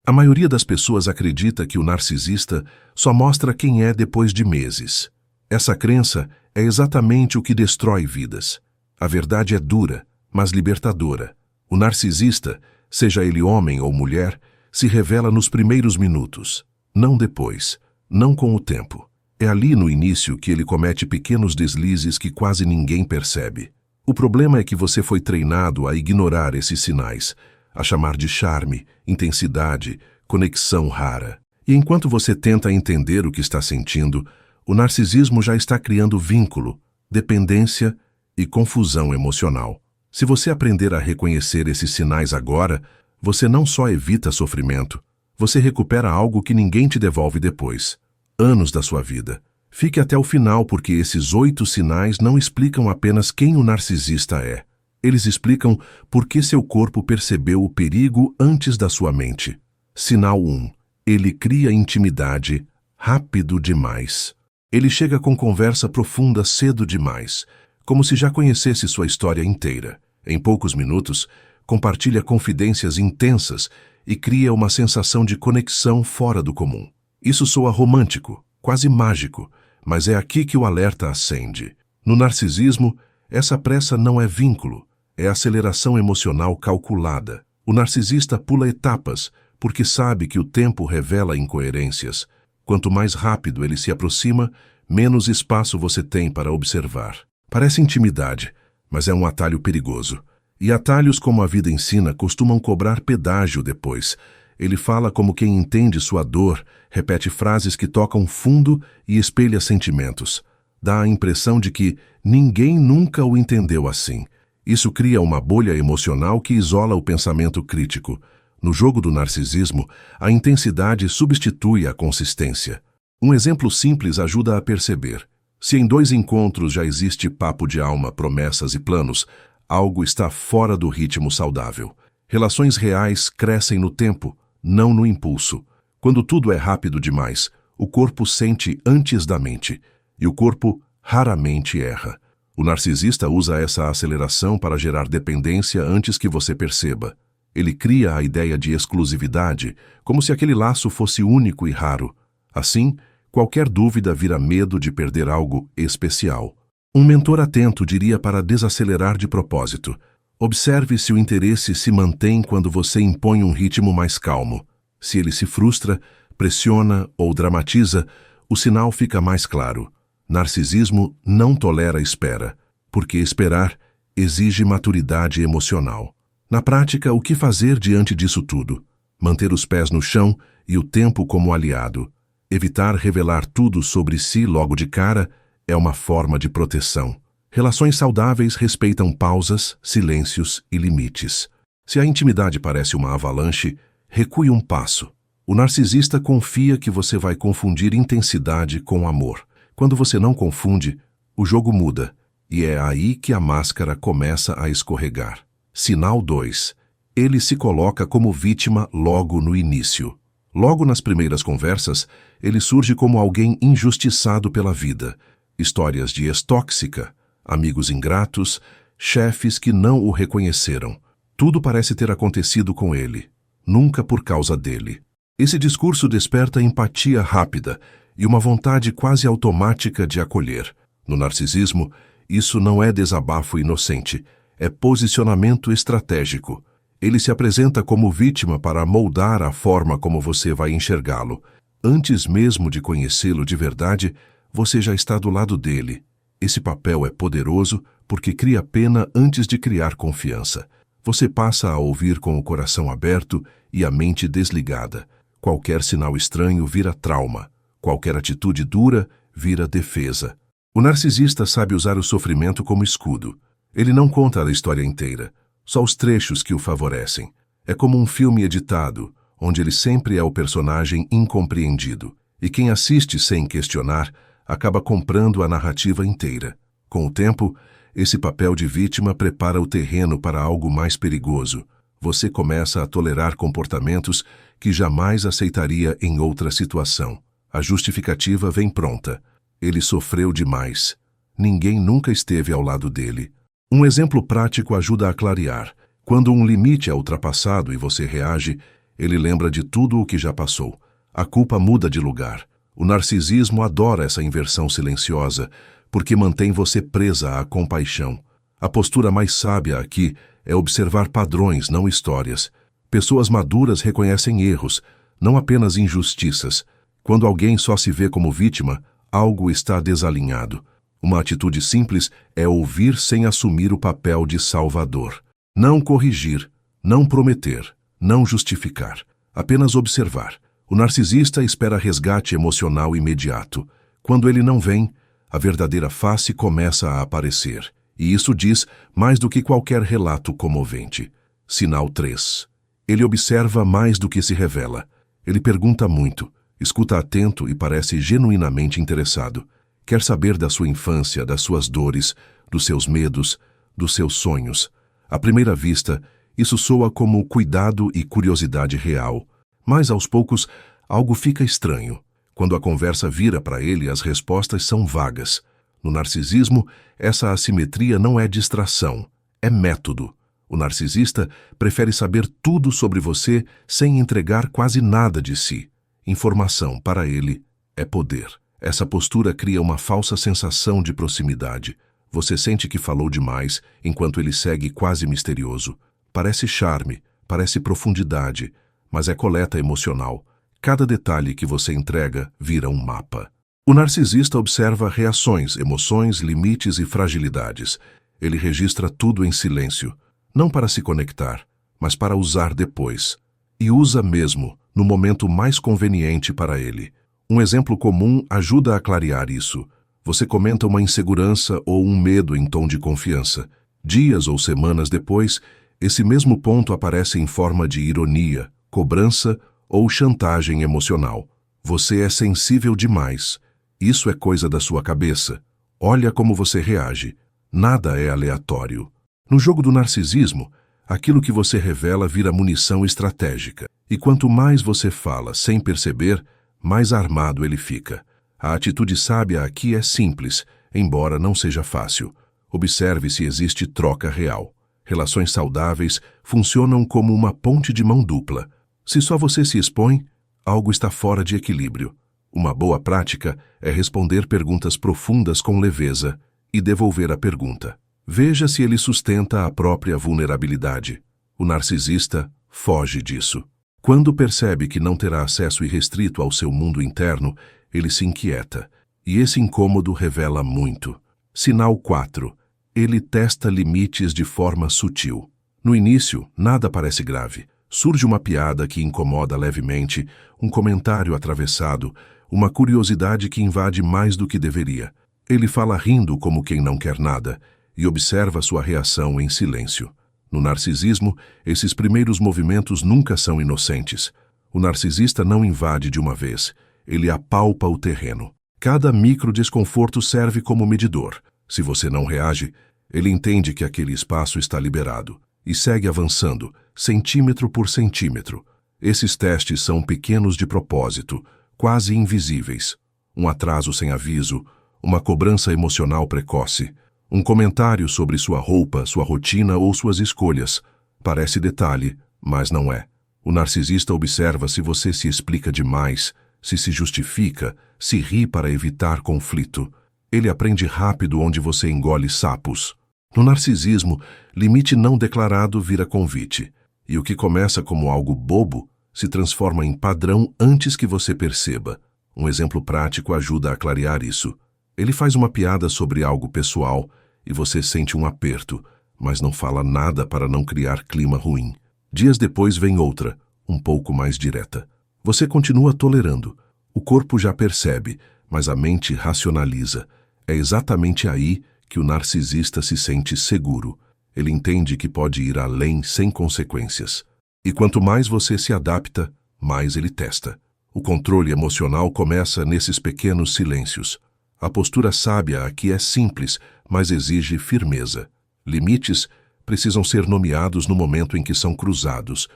A maioria das pessoas acredita que o narcisista só mostra quem é depois de meses. Essa crença é exatamente o que destrói vidas. A verdade é dura, mas libertadora. O narcisista, seja ele homem ou mulher, se revela nos primeiros minutos, não depois, não com o tempo. É ali no início que ele comete pequenos deslizes que quase ninguém percebe. O problema é que você foi treinado a ignorar esses sinais, a chamar de charme, intensidade, conexão rara. E enquanto você tenta entender o que está sentindo, o narcisismo já está criando vínculo, dependência e confusão emocional. Se você aprender a reconhecer esses sinais agora, você não só evita sofrimento, você recupera algo que ninguém te devolve depois. Anos da sua vida. Fique até o final porque esses 8 sinais não explicam apenas quem o narcisista é. Eles explicam por que seu corpo percebeu o perigo antes da sua mente. Sinal 1. Ele cria intimidade rápido demais. Ele chega com conversa profunda cedo demais, como se já conhecesse sua história inteira. Em poucos minutos, compartilha confidências intensas e cria uma sensação de conexão fora do comum. Isso soa romântico, quase mágico, mas é aqui que o alerta acende. No narcisismo, essa pressa não é vínculo, é aceleração emocional calculada. O narcisista pula etapas, porque sabe que o tempo revela incoerências. Quanto mais rápido ele se aproxima, menos espaço você tem para observar. Parece intimidade, mas é um atalho perigoso. E atalhos, como a vida ensina, costumam cobrar pedágio depois. Ele fala como quem entende sua dor, repete frases que tocam fundo e espelha sentimentos. Dá a impressão de que ninguém nunca o entendeu assim. Isso cria uma bolha emocional que isola o pensamento crítico. No jogo do narcisismo, a intensidade substitui a consistência. Um exemplo simples ajuda a perceber. Se em 2 encontros já existe papo de alma, promessas e planos, algo está fora do ritmo saudável. Relações reais crescem no tempo, não no impulso. Quando tudo é rápido demais, o corpo sente antes da mente, e o corpo raramente erra. O narcisista usa essa aceleração para gerar dependência antes que você perceba. Ele cria a ideia de exclusividade, como se aquele laço fosse único e raro. Assim, qualquer dúvida vira medo de perder algo especial. Um mentor atento diria para desacelerar de propósito. Observe se o interesse se mantém quando você impõe um ritmo mais calmo. Se ele se frustra, pressiona ou dramatiza, o sinal fica mais claro. Narcisismo não tolera espera, porque esperar exige maturidade emocional. Na prática, o que fazer diante disso tudo? Manter os pés no chão e o tempo como aliado. Evitar revelar tudo sobre si logo de cara é uma forma de proteção. Relações saudáveis respeitam pausas, silêncios e limites. Se a intimidade parece uma avalanche, recue um passo. O narcisista confia que você vai confundir intensidade com amor. Quando você não confunde, o jogo muda, e é aí que a máscara começa a escorregar. Sinal 2. Ele se coloca como vítima logo no início. Logo nas primeiras conversas, ele surge como alguém injustiçado pela vida. Histórias de ex-tóxica, amigos ingratos, chefes que não o reconheceram. Tudo parece ter acontecido com ele, nunca por causa dele. Esse discurso desperta empatia rápida e uma vontade quase automática de acolher. No narcisismo, isso não é desabafo inocente, é posicionamento estratégico. Ele se apresenta como vítima para moldar a forma como você vai enxergá-lo. Antes mesmo de conhecê-lo de verdade, você já está do lado dele. Esse papel é poderoso porque cria pena antes de criar confiança. Você passa a ouvir com o coração aberto e a mente desligada. Qualquer sinal estranho vira trauma. Qualquer atitude dura vira defesa. O narcisista sabe usar o sofrimento como escudo. Ele não conta a história inteira, só os trechos que o favorecem. É como um filme editado, onde ele sempre é o personagem incompreendido. E quem assiste sem questionar, acaba comprando a narrativa inteira. Com o tempo, esse papel de vítima prepara o terreno para algo mais perigoso. Você começa a tolerar comportamentos que jamais aceitaria em outra situação. A justificativa vem pronta. Ele sofreu demais. Ninguém nunca esteve ao lado dele. Um exemplo prático ajuda a clarear. Quando um limite é ultrapassado e você reage, Ele lembra de tudo o que já passou. A culpa muda de lugar. O narcisismo adora essa inversão silenciosa, porque mantém você presa à compaixão. A postura mais sábia aqui é observar padrões, não histórias. Pessoas maduras reconhecem erros, não apenas injustiças. Quando alguém só se vê como vítima, algo está desalinhado. Uma atitude simples é ouvir sem assumir o papel de salvador. Não corrigir, não prometer, não justificar. Apenas observar. O narcisista espera resgate emocional imediato. Quando ele não vem, a verdadeira face começa a aparecer. E isso diz mais do que qualquer relato comovente. Sinal 3. Ele observa mais do que se revela. Ele pergunta muito, escuta atento e parece genuinamente interessado. Quer saber da sua infância, das suas dores, dos seus medos, dos seus sonhos. À primeira vista, isso soa como cuidado e curiosidade real. Mas, aos poucos, algo fica estranho. Quando a conversa vira para ele, as respostas são vagas. No narcisismo, essa assimetria não é distração, é método. O narcisista prefere saber tudo sobre você sem entregar quase nada de si. Informação, para ele, é poder. Essa postura cria uma falsa sensação de proximidade. Você sente que falou demais, enquanto ele segue quase misterioso. Parece charme, parece profundidade, mas é coleta emocional. Cada detalhe que você entrega vira um mapa. O narcisista observa reações, emoções, limites e fragilidades. Ele registra tudo em silêncio, não para se conectar, mas para usar depois. E usa mesmo, no momento mais conveniente para ele. Um exemplo comum ajuda a clarear isso. Você comenta uma insegurança ou um medo em tom de confiança. Dias ou semanas depois, esse mesmo ponto aparece em forma de ironia, cobrança ou chantagem emocional. Você é sensível demais. Isso é coisa da sua cabeça. Olha como você reage. Nada é aleatório. No jogo do narcisismo, aquilo que você revela vira munição estratégica. E quanto mais você fala sem perceber, mais armado ele fica. A atitude sábia aqui é simples, embora não seja fácil. Observe se existe troca real. Relações saudáveis funcionam como uma ponte de mão dupla. Se só você se expõe, algo está fora de equilíbrio. Uma boa prática é responder perguntas profundas com leveza e devolver a pergunta. Veja se ele sustenta a própria vulnerabilidade. O narcisista foge disso. Quando percebe que não terá acesso irrestrito ao seu mundo interno, ele se inquieta, e esse incômodo revela muito. Sinal 4. Ele testa limites de forma sutil. No início, nada parece grave. Surge uma piada que incomoda levemente, um comentário atravessado, uma curiosidade que invade mais do que deveria. Ele fala rindo como quem não quer nada e observa sua reação em silêncio. No narcisismo, esses primeiros movimentos nunca são inocentes. O narcisista não invade de uma vez, ele apalpa o terreno. Cada micro desconforto serve como medidor. Se você não reage, ele entende que aquele espaço está liberado e segue avançando, centímetro por centímetro. Esses testes são pequenos de propósito, quase invisíveis. Um atraso sem aviso, uma cobrança emocional precoce, um comentário sobre sua roupa, sua rotina ou suas escolhas. Parece detalhe, mas não é. O narcisista observa se você se explica demais, se justifica, se ri para evitar conflito. Ele aprende rápido onde você engole sapos. No narcisismo, limite não declarado vira convite, e o que começa como algo bobo se transforma em padrão antes que você perceba. Um exemplo prático ajuda a clarear isso. Ele faz uma piada sobre algo pessoal e você sente um aperto, mas não fala nada para não criar clima ruim. Dias depois vem outra, um pouco mais direta. Você continua tolerando. O corpo já percebe, mas a mente racionaliza. É exatamente aí que o narcisista se sente seguro. Ele entende que pode ir além sem consequências. E quanto mais você se adapta, mais ele testa. O controle emocional começa nesses pequenos silêncios. A postura sábia aqui é simples, mas exige firmeza. Limites precisam ser nomeados no momento em que são cruzados.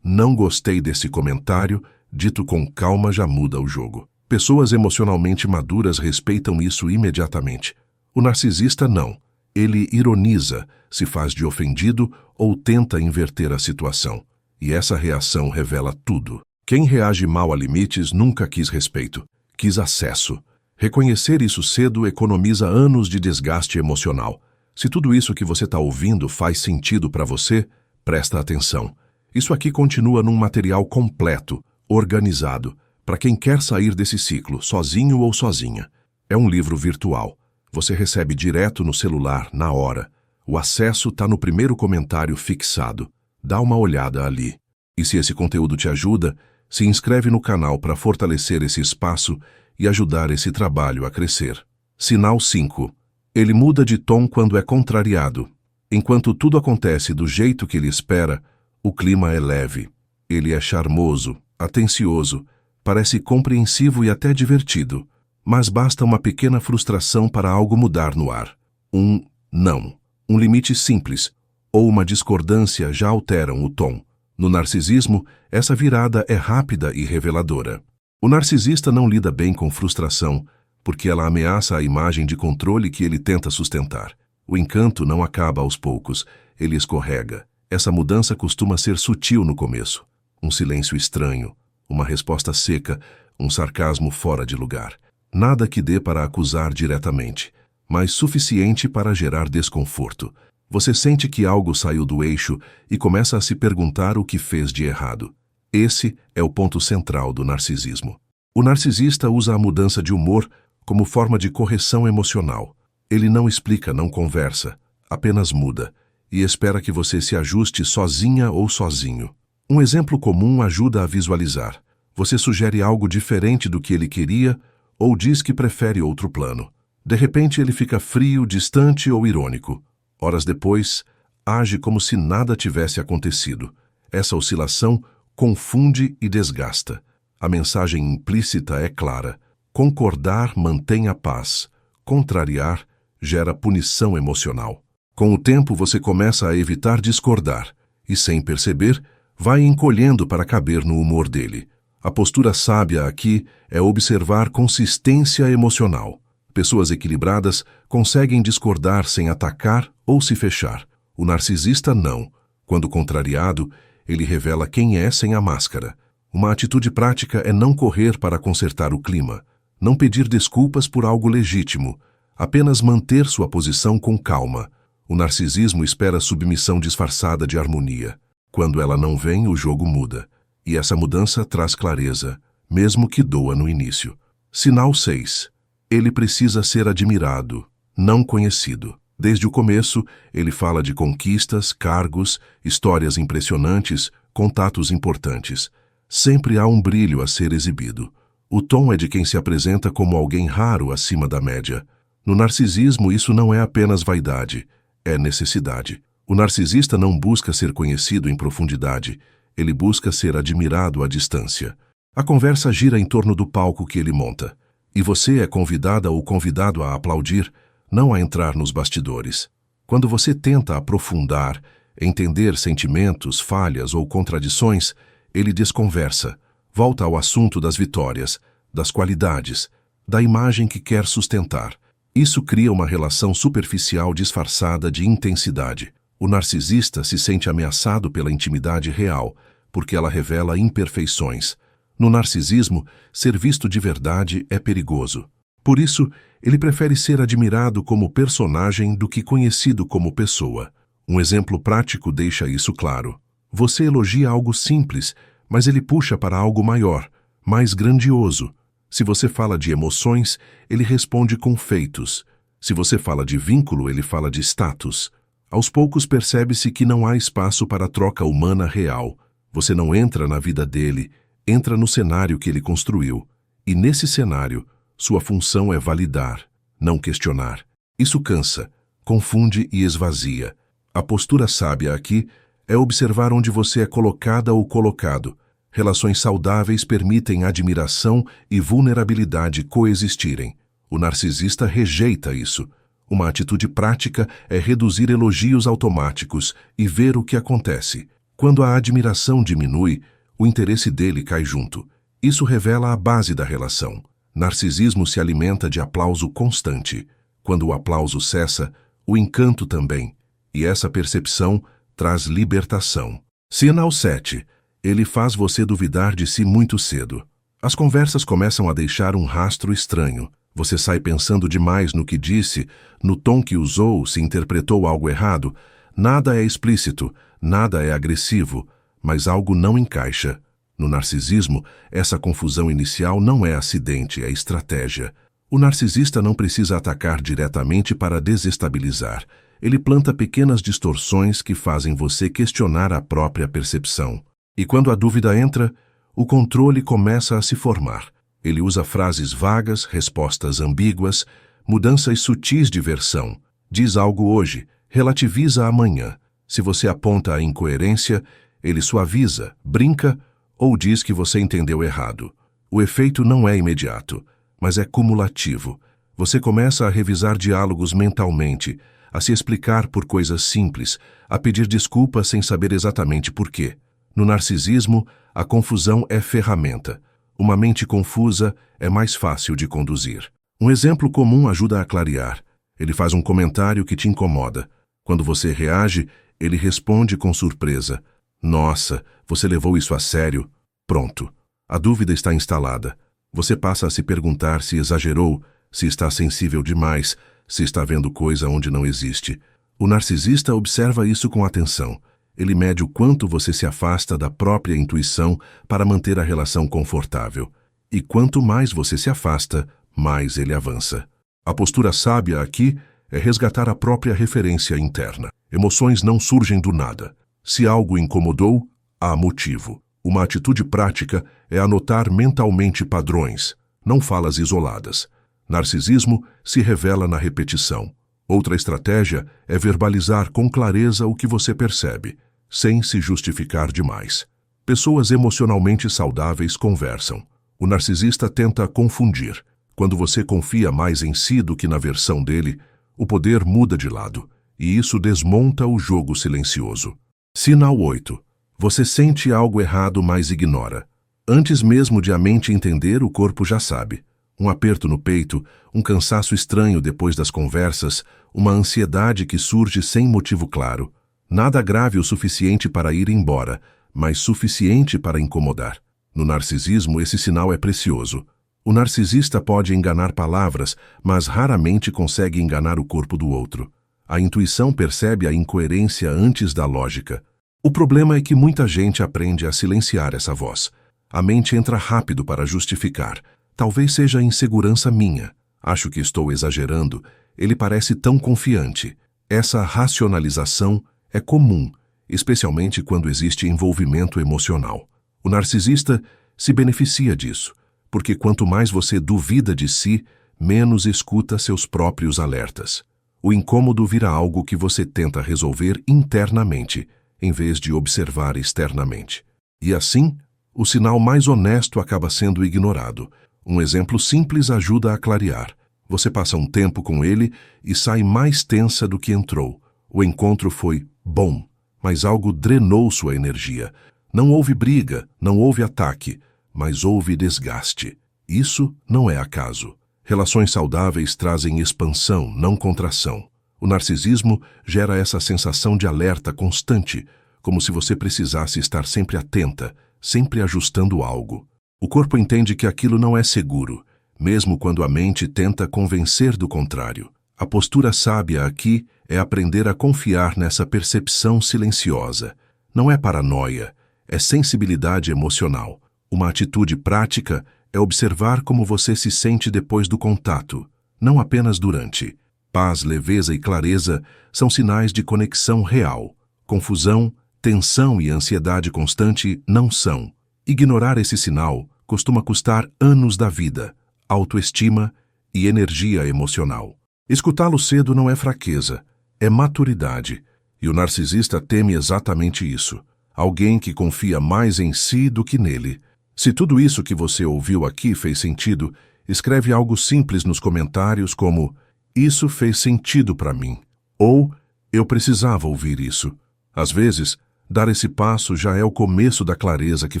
Não gostei desse comentário, dito com calma já muda o jogo. Pessoas emocionalmente maduras respeitam isso imediatamente. O narcisista não. Ele ironiza, se faz de ofendido ou tenta inverter a situação. E essa reação revela tudo. Quem reage mal a limites nunca quis respeito, quis acesso. Reconhecer isso cedo economiza anos de desgaste emocional. Se tudo isso que você está ouvindo faz sentido para você, presta atenção. Isso aqui continua num material completo, organizado, para quem quer sair desse ciclo, sozinho ou sozinha. É um livro virtual. Você recebe direto no celular, na hora. O acesso está no primeiro comentário fixado. Dá uma olhada ali. E se esse conteúdo te ajuda, se inscreve no canal para fortalecer esse espaço e ajudar esse trabalho a crescer. Sinal 5. Ele muda de tom quando é contrariado. Enquanto tudo acontece do jeito que ele espera, o clima é leve. Ele é charmoso, atencioso, parece compreensivo e até divertido. Mas basta uma pequena frustração para algo mudar no ar. Um não, um limite simples, ou uma discordância já alteram o tom. No narcisismo, essa virada é rápida e reveladora. O narcisista não lida bem com frustração, porque ela ameaça a imagem de controle que ele tenta sustentar. O encanto não acaba aos poucos, ele escorrega. Essa mudança costuma ser sutil no começo. Um silêncio estranho, uma resposta seca, um sarcasmo fora de lugar. Nada que dê para acusar diretamente, mas suficiente para gerar desconforto. Você sente que algo saiu do eixo e começa a se perguntar o que fez de errado. Esse é o ponto central do narcisismo. O narcisista usa a mudança de humor como forma de correção emocional. Ele não explica, não conversa, apenas muda, e espera que você se ajuste sozinha ou sozinho. Um exemplo comum ajuda a visualizar. Você sugere algo diferente do que ele queria ou diz que prefere outro plano. De repente ele fica frio, distante ou irônico. Horas depois, age como se nada tivesse acontecido. Essa oscilação confunde e desgasta. A mensagem implícita é clara. Concordar mantém a paz. Contrariar gera punição emocional. Com o tempo você começa a evitar discordar e, sem perceber, vai encolhendo para caber no humor dele. A postura sábia aqui é observar consistência emocional. Pessoas equilibradas conseguem discordar sem atacar ou se fechar. O narcisista não. Quando contrariado, ele revela quem é sem a máscara. Uma atitude prática é não correr para consertar o clima, não pedir desculpas por algo legítimo, apenas manter sua posição com calma. O narcisismo espera submissão disfarçada de harmonia. Quando ela não vem, o jogo muda. E essa mudança traz clareza, mesmo que doa no início. Sinal 6. Ele precisa ser admirado, não conhecido. Desde o começo, ele fala de conquistas, cargos, histórias impressionantes, contatos importantes. Sempre há um brilho a ser exibido. O tom é de quem se apresenta como alguém raro acima da média. No narcisismo, isso não é apenas vaidade, é necessidade. O narcisista não busca ser conhecido em profundidade, ele busca ser admirado à distância. A conversa gira em torno do palco que ele monta. E você é convidada ou convidado a aplaudir, não a entrar nos bastidores. Quando você tenta aprofundar, entender sentimentos, falhas ou contradições, ele desconversa, volta ao assunto das vitórias, das qualidades, da imagem que quer sustentar. Isso cria uma relação superficial disfarçada de intensidade. O narcisista se sente ameaçado pela intimidade real, porque ela revela imperfeições. No narcisismo, ser visto de verdade é perigoso. Por isso, ele prefere ser admirado como personagem do que conhecido como pessoa. Um exemplo prático deixa isso claro. Você elogia algo simples, mas ele puxa para algo maior, mais grandioso. Se você fala de emoções, ele responde com feitos. Se você fala de vínculo, ele fala de status. Aos poucos percebe-se que não há espaço para troca humana real. Você não entra na vida dele, entra no cenário que ele construiu. E nesse cenário, sua função é validar, não questionar. Isso cansa, confunde e esvazia. A postura sábia aqui é observar onde você é colocada ou colocado. Relações saudáveis permitem admiração e vulnerabilidade coexistirem. O narcisista rejeita isso. Uma atitude prática é reduzir elogios automáticos e ver o que acontece. Quando a admiração diminui, o interesse dele cai junto. Isso revela a base da relação. Narcisismo se alimenta de aplauso constante. Quando o aplauso cessa, o encanto também. E essa percepção traz libertação. Sinal 7. Ele faz você duvidar de si muito cedo. As conversas começam a deixar um rastro estranho. Você sai pensando demais no que disse, no tom que usou, se interpretou algo errado. Nada é explícito, nada é agressivo, mas algo não encaixa. No narcisismo, essa confusão inicial não é acidente, é estratégia. O narcisista não precisa atacar diretamente para desestabilizar. Ele planta pequenas distorções que fazem você questionar a própria percepção. E quando a dúvida entra, o controle começa a se formar. Ele usa frases vagas, respostas ambíguas, mudanças sutis de versão. Diz algo hoje, relativiza amanhã. Se você aponta a incoerência, ele suaviza, brinca ou diz que você entendeu errado. O efeito não é imediato, mas é cumulativo. Você começa a revisar diálogos mentalmente, a se explicar por coisas simples, a pedir desculpas sem saber exatamente por quê. No narcisismo, a confusão é ferramenta. Uma mente confusa é mais fácil de conduzir. Um exemplo comum ajuda a clarear. Ele faz um comentário que te incomoda. Quando você reage, ele responde com surpresa. Nossa, você levou isso a sério? Pronto. A dúvida está instalada. Você passa a se perguntar se exagerou, se está sensível demais, se está vendo coisa onde não existe. O narcisista observa isso com atenção. Ele mede o quanto você se afasta da própria intuição para manter a relação confortável. E quanto mais você se afasta, mais ele avança. A postura sábia aqui é resgatar a própria referência interna. Emoções não surgem do nada. Se algo incomodou, há motivo. Uma atitude prática é anotar mentalmente padrões, não falas isoladas. Narcisismo se revela na repetição. Outra estratégia é verbalizar com clareza o que você percebe, sem se justificar demais. Pessoas emocionalmente saudáveis conversam. O narcisista tenta confundir. Quando você confia mais em si do que na versão dele, o poder muda de lado, e isso desmonta o jogo silencioso. Sinal 8. Você sente algo errado, mas ignora. Antes mesmo de a mente entender, o corpo já sabe. Um aperto no peito, um cansaço estranho depois das conversas, uma ansiedade que surge sem motivo claro. Nada grave o suficiente para ir embora, mas suficiente para incomodar. No narcisismo, esse sinal é precioso. O narcisista pode enganar palavras, mas raramente consegue enganar o corpo do outro. A intuição percebe a incoerência antes da lógica. O problema é que muita gente aprende a silenciar essa voz. A mente entra rápido para justificar. Talvez seja insegurança minha. Acho que estou exagerando. Ele parece tão confiante. Essa racionalização é comum, especialmente quando existe envolvimento emocional. O narcisista se beneficia disso, porque quanto mais você duvida de si, menos escuta seus próprios alertas. O incômodo vira algo que você tenta resolver internamente, em vez de observar externamente. E assim, o sinal mais honesto acaba sendo ignorado. Um exemplo simples ajuda a clarear. Você passa um tempo com ele e sai mais tensa do que entrou. O encontro foi bom, mas algo drenou sua energia. Não houve briga, não houve ataque, mas houve desgaste. Isso não é acaso. Relações saudáveis trazem expansão, não contração. O narcisismo gera essa sensação de alerta constante, como se você precisasse estar sempre atenta, sempre ajustando algo. O corpo entende que aquilo não é seguro, mesmo quando a mente tenta convencer do contrário. A postura sábia aqui é aprender a confiar nessa percepção silenciosa. Não é paranoia, é sensibilidade emocional. Uma atitude prática é observar como você se sente depois do contato, não apenas durante. Paz, leveza e clareza são sinais de conexão real. Confusão, tensão e ansiedade constante não são. Ignorar esse sinal costuma custar anos da vida, autoestima e energia emocional. Escutá-lo cedo não é fraqueza, é maturidade. E o narcisista teme exatamente isso. Alguém que confia mais em si do que nele. Se tudo isso que você ouviu aqui fez sentido, escreve algo simples nos comentários como "Isso fez sentido para mim" ou "Eu precisava ouvir isso". Às vezes, dar esse passo já é o começo da clareza que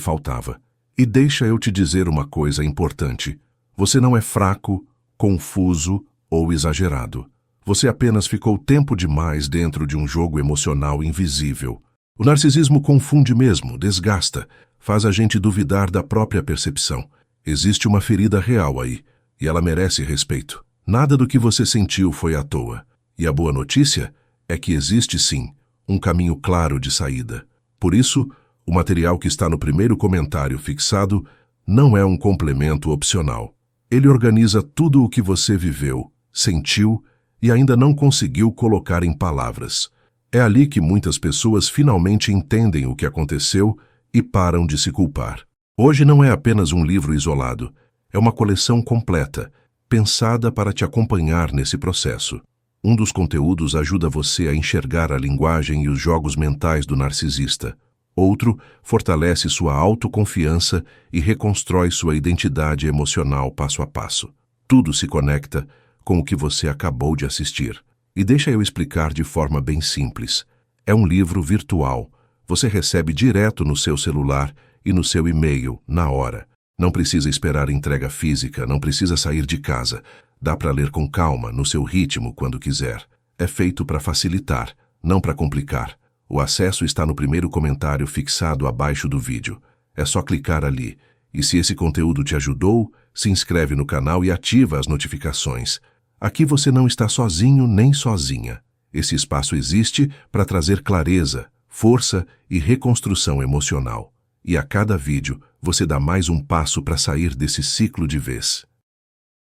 faltava. E deixa eu te dizer uma coisa importante. Você não é fraco, confuso ou exagerado. Você apenas ficou tempo demais dentro de um jogo emocional invisível. O narcisismo confunde mesmo, desgasta, faz a gente duvidar da própria percepção. Existe uma ferida real aí, e ela merece respeito. Nada do que você sentiu foi à toa. E a boa notícia é que existe sim um caminho claro de saída. Por isso, o material que está no primeiro comentário fixado não é um complemento opcional. Ele organiza tudo o que você viveu, sentiu e ainda não conseguiu colocar em palavras. É ali que muitas pessoas finalmente entendem o que aconteceu e param de se culpar. Hoje não é apenas um livro isolado, é uma coleção completa, pensada para te acompanhar nesse processo. Um dos conteúdos ajuda você a enxergar a linguagem e os jogos mentais do narcisista. Outro fortalece sua autoconfiança e reconstrói sua identidade emocional passo a passo. Tudo se conecta com o que você acabou de assistir. E deixa eu explicar de forma bem simples. É um livro virtual. Você recebe direto no seu celular e no seu e-mail, na hora. Não precisa esperar entrega física, não precisa sair de casa. Dá para ler com calma, no seu ritmo, quando quiser. É feito para facilitar, não para complicar. O acesso está no primeiro comentário fixado abaixo do vídeo. É só clicar ali. E se esse conteúdo te ajudou, se inscreve no canal e ativa as notificações. Aqui você não está sozinho nem sozinha. Esse espaço existe para trazer clareza, força e reconstrução emocional. E a cada vídeo, você dá mais um passo para sair desse ciclo de vez.